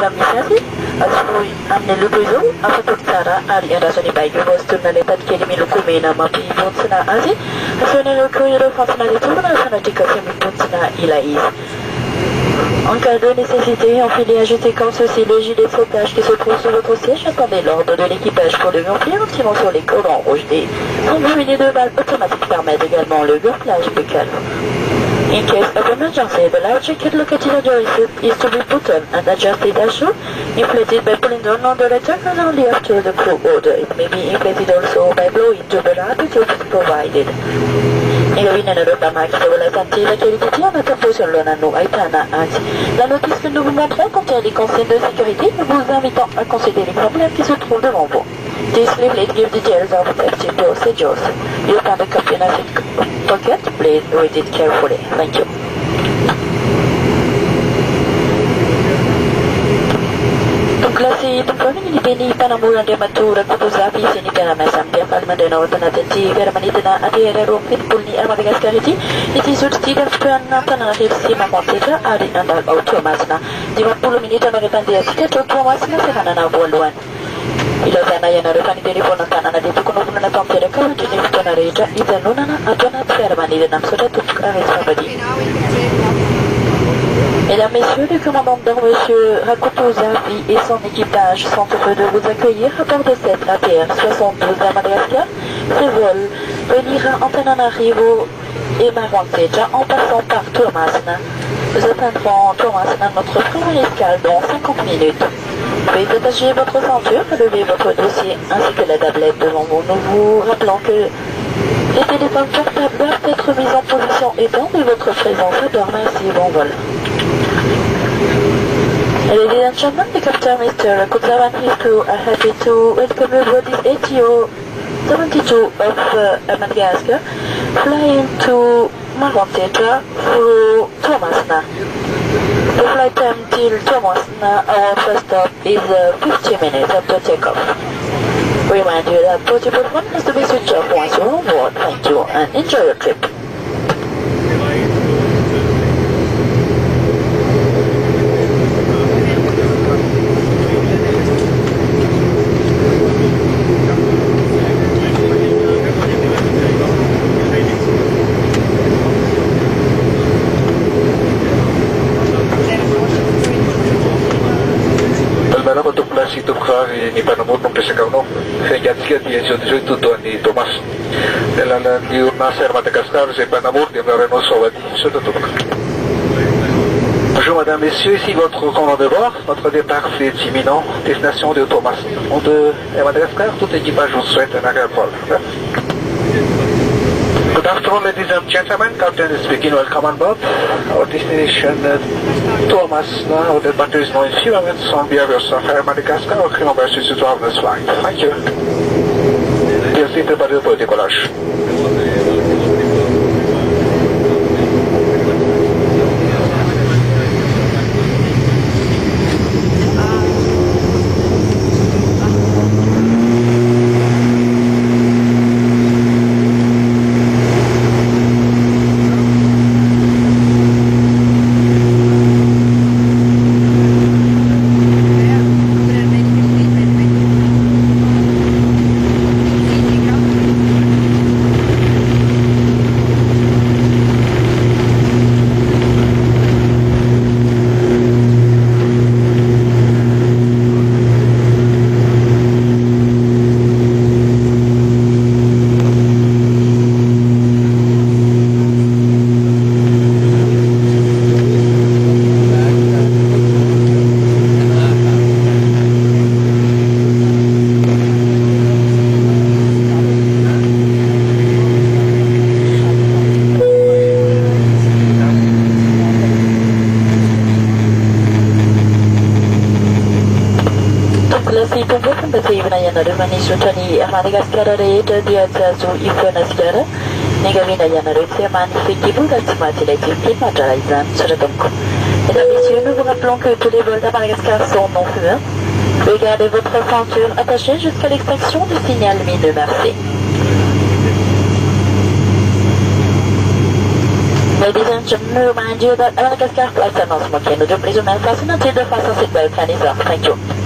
misy azy amin'ny loko izao afatoky tsara ary andrasany baika voasitolona ilay tatikely miloko mena mampibontsina azy asehonareo koa ireo fantsona retorana sanatrika sy mibontsina ilay izy. En cas de nécessité, enfilez et séquence aussi le gilet de sauvetage qui se trouve sur votre siège. Attendez l'ordre de l'équipage pour le gonfler en tirant sur les cordons rouges des embouteillés de balles automatiques permettent également le gonflage du calme. In case of emergency, the life jacket located on your seat is to be put on and adjusted as shown, inflated by pulling down on the letter and only after the crew order. It may be inflated also by blowing to the rapid tube provided. Indovinez le repas qui vous la santé, la qualité de la tempo sur le nano Aitana Anti. La notice que nous vous montrons contient les consignes de sécurité, vous invitant à considérer les problèmes qui se trouvent devant vous. This leaflet gives details of safety procedures. You find a copy in a pocket. Please read it carefully. Thank you. Klasi pemproni ni beni panamuran dia matura kutuzapi sini kana masam dia palmandena watana tenti vera manitana adira rompit pulni Madagascar iti sudstida spana tanana hirsi mamonteka ari andal automasna 50 menit marepandia sika automasna sehanana voalohany ilazana ianareo fanitelepona tanana dia tokony ovonana tamteraka indrindra ny fotoana rehetra hijanonana ato anaty fiaramanidina misaotra tompoko aresy. Mesdames, Messieurs, le commandant Monsieur Rakoutozavi et son équipage sont heureux de vous accueillir à bord de cette ATR 72 à Madagascar. Ce vol reliera Antananarivo et Marwanteja en passant par Tomasna. Nous atteindrons Tomasna, notre première escale, dans 50 minutes. Veuillez attacher votre ceinture, lever votre dossier ainsi que la tablette devant vous. Nous vous rappelons que les téléphones portables doivent être mis en position étendue et votre présence adore. Merci, bon vol. Ladies and gentlemen, the captain Mr. Rakutsawa and his crew are happy to welcome you aboard this ATO 72 of Madagascar, flying to Marwanteja through Tomasna. The flight time till Tomasna, our first stop, is 50 minutes after takeoff. Remind you that portable phone has to be switched off once you're on board. Thank you and enjoy your trip. Itu kami ni panamur mempersingkau no, sehingga dia jadi itu tuan ni Thomas. Dalam di Nasser Madagascar, c'est Panamur dia berano Sowadi, sudah tu. Bonjour Madame, Messieurs, ici votre commandant de bord. Notre départ est imminent, destination de Thomas. Au nom de Madagascar, tout équipage vous souhaite un agréable vol. Good afternoon, ladies and gentlemen. Captain is speaking. Welcome on board. Our destination, Thomas. Our departure is now in few minutes on behalf of Air Madagascar. Our crew members is to have this flight. Thank you. Dear seat prepared for decollage. Madagascar rehetra dia tsy azo ifoana sigara ny gavina ianareo tsy magnifique bout d'alternative filmatra izany tsara tomoko. Mesdames et messieurs, nous vous rappelons que tous les vols à Madagascar sont non fumeurs. Regardez votre ceinture attachée jusqu'à l'extraction du signal lumineux. Merci. Ladies and gentlemen, remind you that Madagascar flight announcement can do please remain fastened until the fasten seatbelt sign is off. Thank you.